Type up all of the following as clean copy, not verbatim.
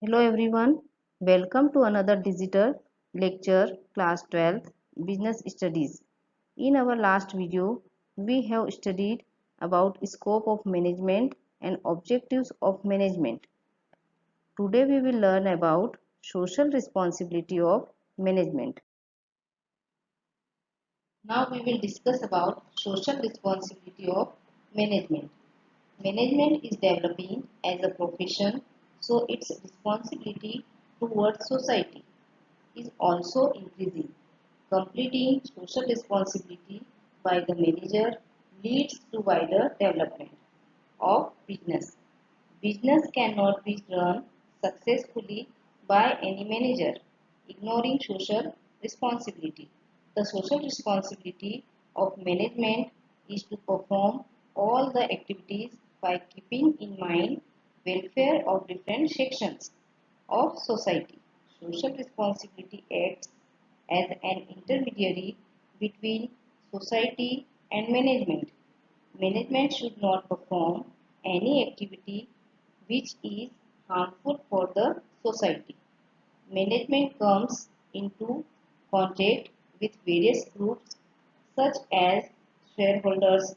Hello everyone, welcome to another digital lecture class 12 business studies. In our last video, we have studied about scope of management and objectives of management. Today we will learn about social responsibility of management. Now we will discuss about social responsibility of management. Management is developing as a profession, so its responsibility towards society is also increasing. Completing social responsibility by the manager leads to wider development of business. Business cannot be run successfully by any manager ignoring social responsibility. The social responsibility of management is to perform all the activities by keeping in mind welfare of different sections of society. Social responsibility acts as an intermediary between society and management. Management should not perform any activity which is harmful for the society. Management comes into contact with various groups such as shareholders,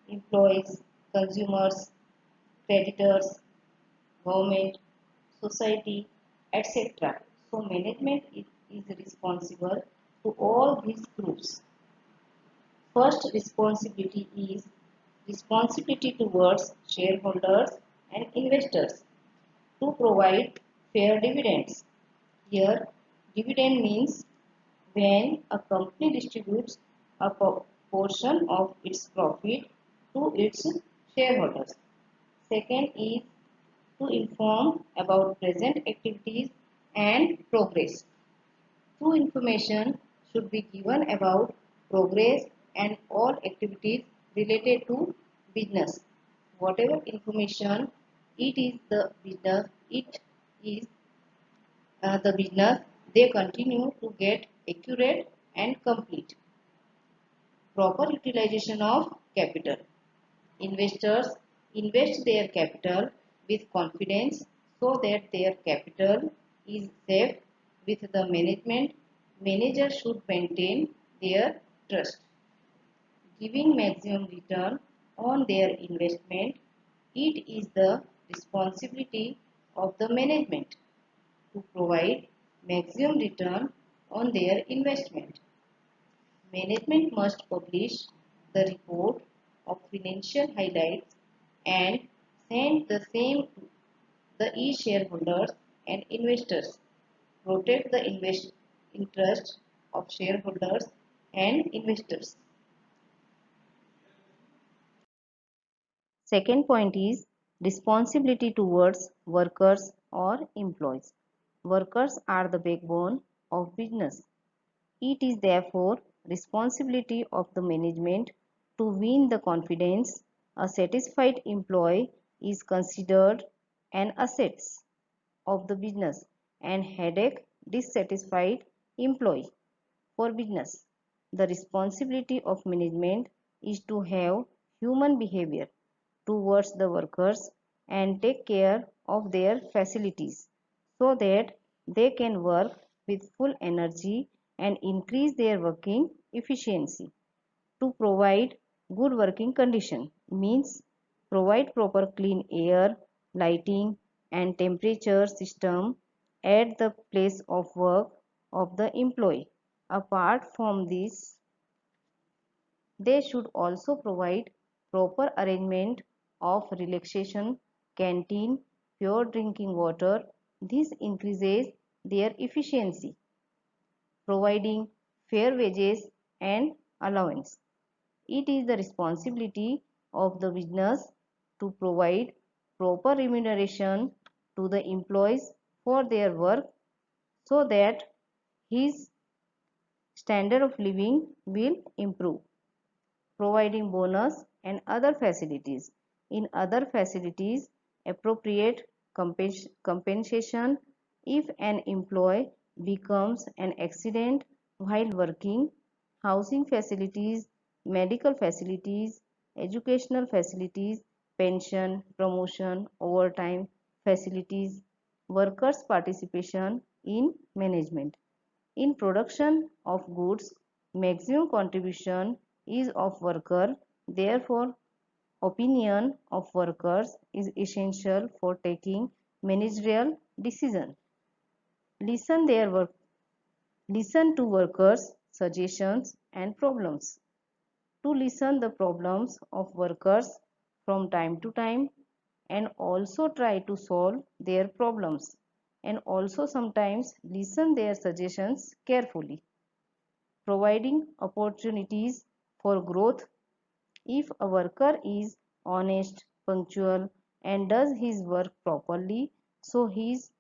employees, consumers, creditors, government, society, etc. So management is responsible to all these groups. First responsibility is responsibility towards shareholders and investors to provide fair dividends. Here, dividend means when a company distributes a portion of its profit to its shareholders. Second is to inform about present activities and progress. True information should be given about progress and all activities related to business. Whatever information it is the business, they continue to get accurate and complete. Proper utilization of capital. Investors invest their capital with confidence so that their capital is safe with the management. Manager should maintain their trust, giving maximum return on their investment. It is the responsibility of the management to provide maximum return on their investment. Management must publish the report of financial highlights and send the same to the e-shareholders and investors. Protect the interest of shareholders and investors. Second point is responsibility towards workers or employees. Workers are the backbone of business. It is therefore responsibility of the management to win the confidence. A satisfied employee is considered an asset of the business and headache dissatisfied employee for business. The responsibility of management is to have human behavior towards the workers and take care of their facilities so that they can work with full energy and increase their working efficiency. To provide good working condition means provide proper clean air, lighting and temperature system at the place of work of the employee. Apart from this, they should also provide proper arrangement of relaxation, canteen, pure drinking water. This increases their efficiency. Providing fair wages and allowance. It is the responsibility of the business to provide proper remuneration to the employees for their work so that his standard of living will improve. Providing bonus and other facilities. In other facilities, appropriate compensation if an employee becomes an accident while working, housing facilities, medical facilities, educational facilities, pension, promotion, overtime facilities. workers' participation in management. In production of goods, maximum contribution is of worker, therefore opinion of workers is essential for taking managerial decision. Listen their work Listen to workers' suggestions and problems. To listen the problems of workers from time to time and also try to solve their problems and also sometimes listen their suggestions carefully. Providing opportunities for growth. If a worker is honest, punctual and does his work properly, so his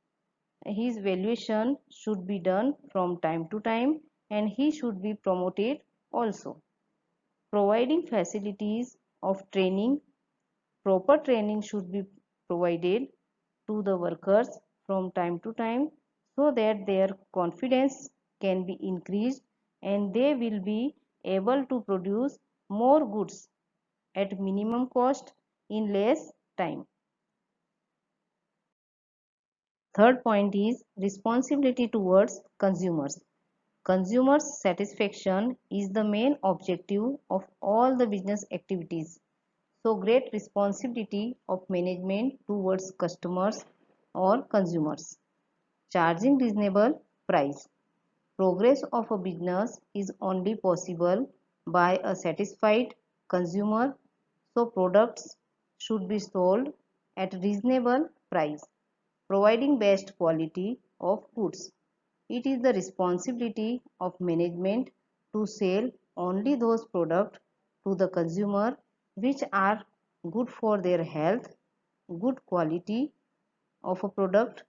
valuation should be done from time to time and he should be promoted also. Providing facilities of training. Proper training should be provided to the workers from time to time so that their confidence can be increased and they will be able to produce more goods at minimum cost in less time. Third point is responsibility towards consumers. Consumers' satisfaction is the main objective of all the business activities. So great responsibility of management towards customers or consumers. Charging reasonable price. Progress of a business is only possible by a satisfied consumer, so products should be sold at reasonable price, providing best quality of goods. It is the responsibility of management to sell only those products to the consumer which are good for their health. Good quality of a product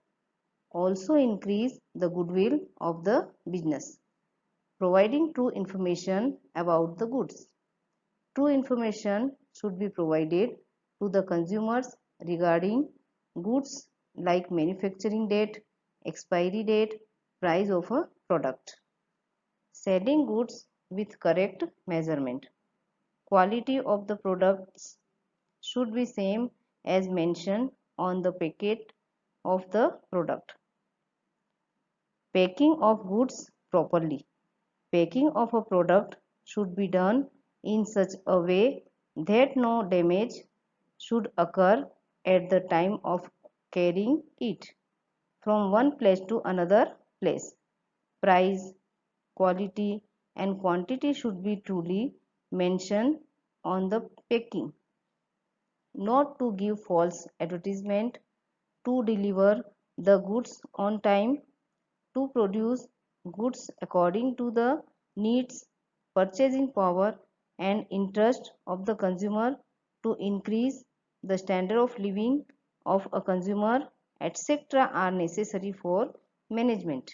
also increase the goodwill of the business. Providing true information about the goods. True information should be provided to the consumers regarding goods like manufacturing date, expiry date, price of a product. Selling goods with correct measurement. Quality of the products should be same as mentioned on the packet of the product. Packing of goods properly. Packing of a product should be done in such a way that no damage should occur at the time of carrying it from one place to another place. Price, quality and quantity should be truly mentioned on the packing. Not to give false advertisement, to deliver the goods on time, to produce goods according to the needs, purchasing power and interest of the consumer, to increase the standard of living of a consumer, etc. are necessary for management.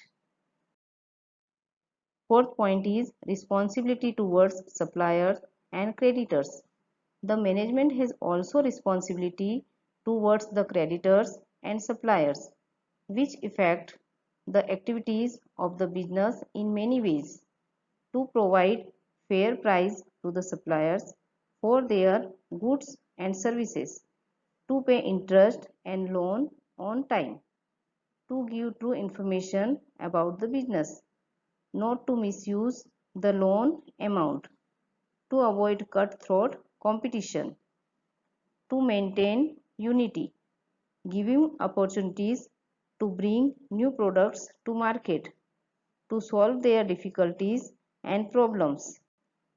Fourth point is responsibility towards suppliers and creditors. The management has also responsibility towards the creditors and suppliers, which affect the activities of the business in many ways. To provide fair price to the suppliers for their goods and services, to pay interest and loan on time, to give true information about the business, not to misuse the loan amount, to avoid cutthroat competition, to maintain unity, giving opportunities to bring new products to market, to solve their difficulties and problems,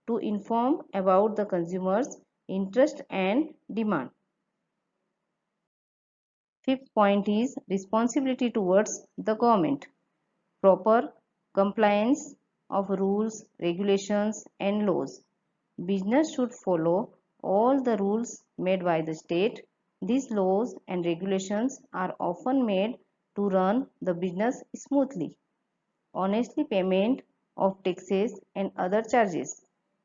to inform about the consumers' interest and demand. Fifth point is responsibility towards the government. Proper compliance of rules, regulations and laws. Business should follow all the rules made by the state. These laws and regulations are often made to run the business smoothly. Honestly payment of taxes and other charges.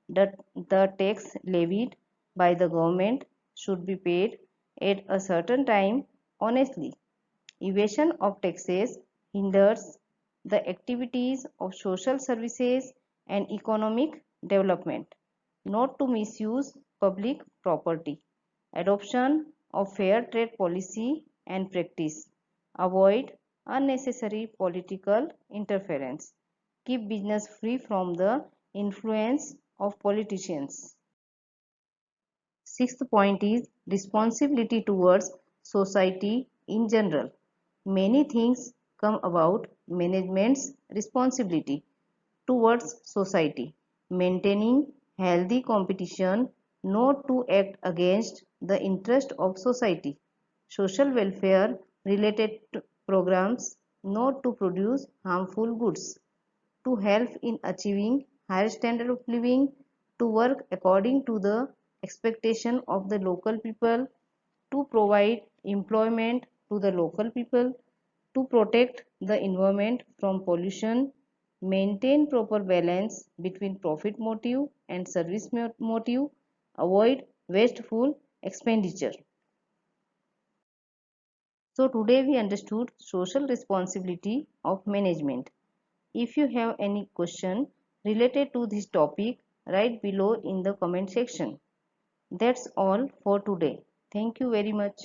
The tax levied by the government should be paid at a certain time honestly. Evasion of taxes hinders the activities of social services and economic development. Not to misuse public property. Adoption of fair trade policy and practice. Avoid unnecessary political interference. Keep business free from the influence of politicians. Sixth point is responsibility towards society in general. Many things come about management's responsibility towards society, maintaining healthy competition, not to act against the interest of society, social welfare related programs, not to produce harmful goods, to help in achieving higher standard of living, to work according to the expectation of the local people, to provide employment to the local people, to protect the environment from pollution, maintain proper balance between profit motive and service motive, avoid wasteful expenditure. So today we understood social responsibility of management. If you have any question related to this topic, write below in the comment section. That's all for today. Thank you very much.